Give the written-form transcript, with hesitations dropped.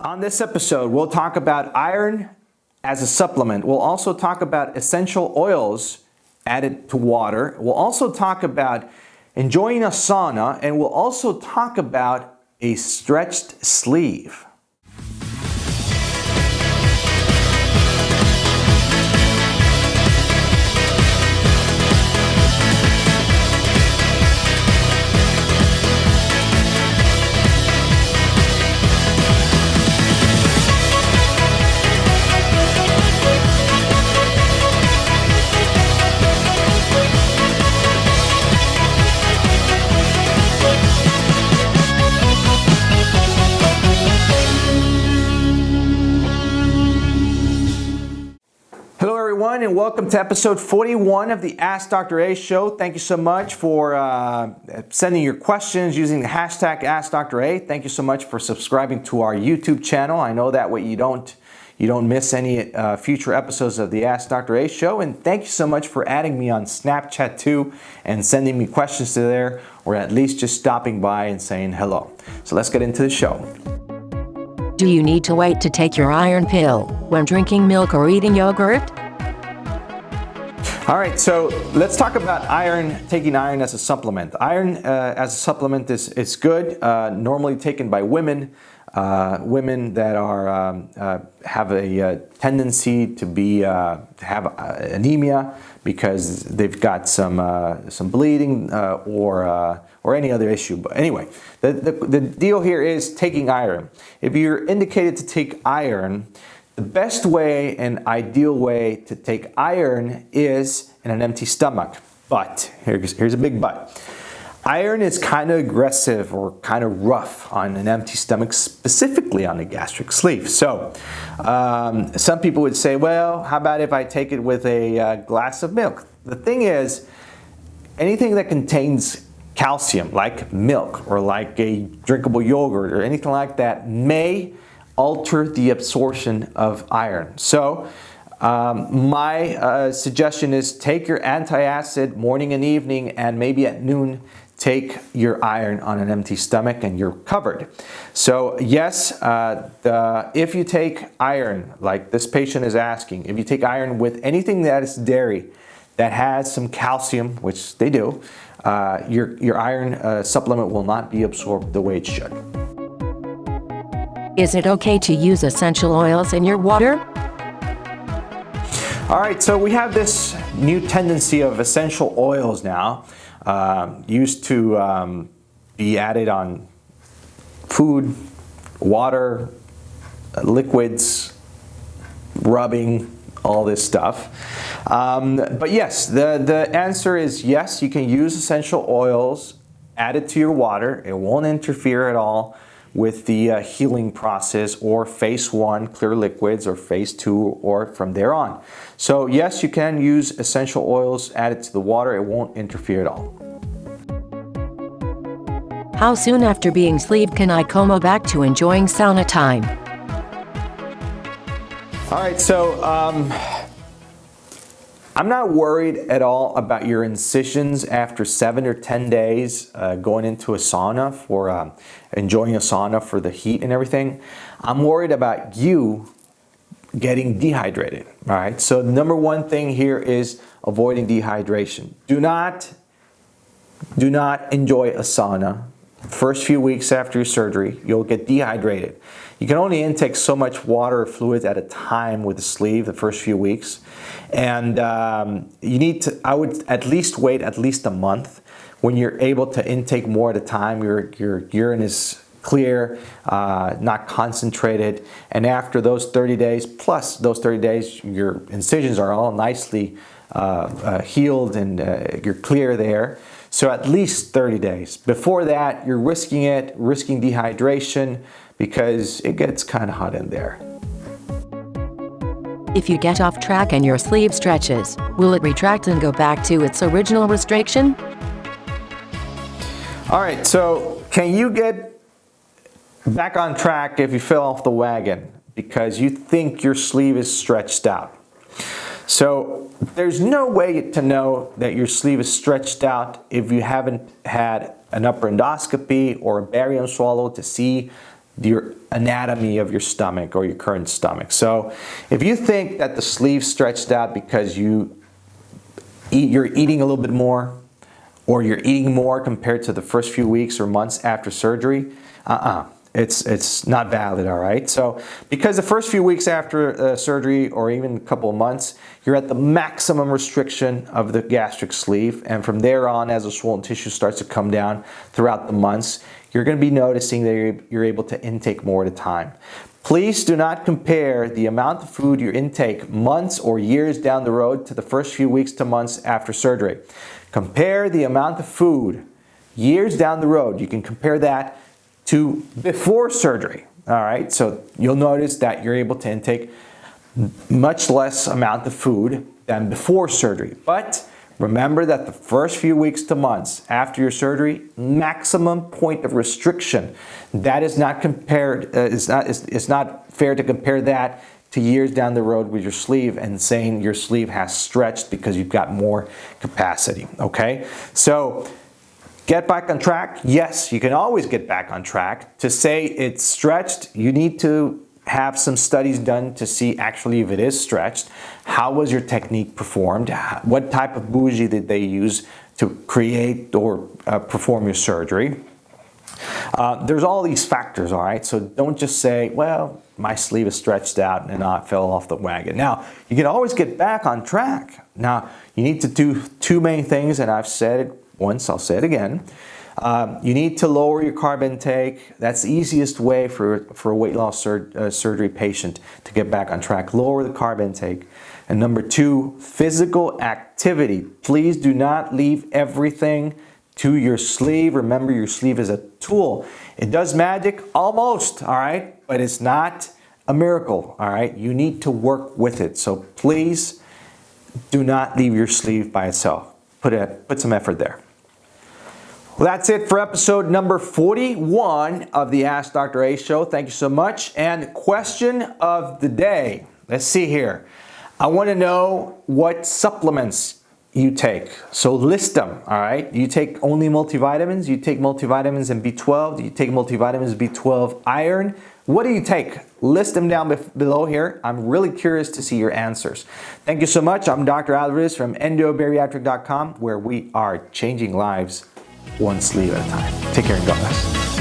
On this episode, we'll talk about iron as a supplement. We'll also talk about essential oils added to water. We'll also talk about enjoying a sauna, and we'll also talk about a stretched sleeve. And welcome to episode 41 of the Ask Dr. A show. Thank you so much for sending your questions using the hashtag AskDrA. Thank you so much for subscribing to our YouTube channel. I know that way you don't miss any future episodes of the Ask Dr. A show. And thank you so much for adding me on Snapchat too and sending me questions to there, or at least just stopping by and saying hello. So let's get into the show. Do you need to wait to take your iron pill when drinking milk or eating yogurt? All right, so let's talk about taking iron as a supplement. Iron as a supplement is good, normally taken by women that have a tendency to have anemia because they've got some bleeding or any other issue. But anyway, the deal here is taking iron. If you're indicated to take iron, the best way and ideal way to take iron is in an empty stomach. But, here's a big but. Iron is kind of aggressive or kind of rough on an empty stomach, specifically on the gastric sleeve. So, some people would say, well, how about if I take it with a glass of milk? The thing is, anything that contains calcium, like milk or like a drinkable yogurt or anything like that, may alter the absorption of iron. So my suggestion is take your antacid morning and evening, and maybe at noon take your iron on an empty stomach and you're covered. So yes, if you take iron, like this patient is asking, if you take iron with anything that is dairy that has some calcium, which they do, your iron supplement will not be absorbed the way it should. Is it okay to use essential oils in your water? All right, so we have this new tendency of essential oils now, used to be added on food, water, liquids, rubbing, all this stuff. But yes, the answer is yes, you can use essential oils added to your water. It won't interfere at all with the healing process, or phase 1 clear liquids, or phase 2, or from there on. So yes, you can use essential oils added to the water. It won't interfere at all. How soon after being sleeved can I come back to enjoying sauna time? All right, so I'm not worried at all about your incisions after 7 or 10 days going into a sauna for enjoying a sauna for the heat and everything. I'm worried about you getting dehydrated. All right, so the number one thing here is avoiding dehydration. Do not enjoy a sauna. First few weeks after your surgery, you'll get dehydrated. You can only intake so much water or fluids at a time with the sleeve the first few weeks. And I would at least wait at least a month. When you're able to intake more at a time, your urine is clear, not concentrated. And after those 30 days, plus those 30 days, your incisions are all nicely healed and you're clear there. So at least 30 days. Before that, you're risking dehydration because it gets kind of hot in there. If you get off track and your sleeve stretches, will it retract and go back to its original restriction? All right, so can you get back on track if you fell off the wagon because you think your sleeve is stretched out? So there's no way to know that your sleeve is stretched out if you haven't had an upper endoscopy or a barium swallow to see your anatomy of your stomach or your current stomach. So if you think that the sleeve stretched out because you're eating a little bit more, or you're eating more compared to the first few weeks or months after surgery, it's not valid, all right? So because the first few weeks after surgery, or even a couple of months, you're at the maximum restriction of the gastric sleeve, and from there on, as the swollen tissue starts to come down throughout the months, you're going to be noticing that you're able to intake more at a time. Please do not compare the amount of food you intake months or years down the road to the first few weeks to months after surgery. Compare the amount of food years down the road. You can compare that to before surgery. All right, so you'll notice that you're able to intake much less amount of food than before surgery. But remember that the first few weeks to months after your surgery, maximum point of restriction. That is not compared. It's not fair to compare that to years down the road with your sleeve and saying your sleeve has stretched because you've got more capacity. Okay, so get back on track. Yes, you can always get back on track. To say it's stretched, you need to have some studies done to see actually if it is stretched. How was your technique performed? What type of bougie did they use to create or perform your surgery? There's all these factors, all right? So don't just say, well, my sleeve is stretched out and I fell off the wagon. Now, you can always get back on track. Now, you need to do two main things, and I've said it once, I'll say it again. You need to lower your carb intake. That's the easiest way for a weight loss surgery patient to get back on track. Lower the carb intake. And number two, physical activity. Please do not leave everything to your sleeve. Remember, your sleeve is a tool. It does magic almost, all right? But it's not a miracle, all right? You need to work with it. So please do not leave your sleeve by itself. Put some effort there. Well, that's it for episode number 41 of the Ask Dr. A show. Thank you so much. And question of the day. Let's see here. I want to know what supplements you take. So list them, all right? Do you take only multivitamins? Do you take multivitamins and B12? Do you take multivitamins, B12, iron? What do you take? List them down below here. I'm really curious to see your answers. Thank you so much. I'm Dr. Alvarez from Endobariatric.com, where we are changing lives one sleeve at a time. Take care and God bless.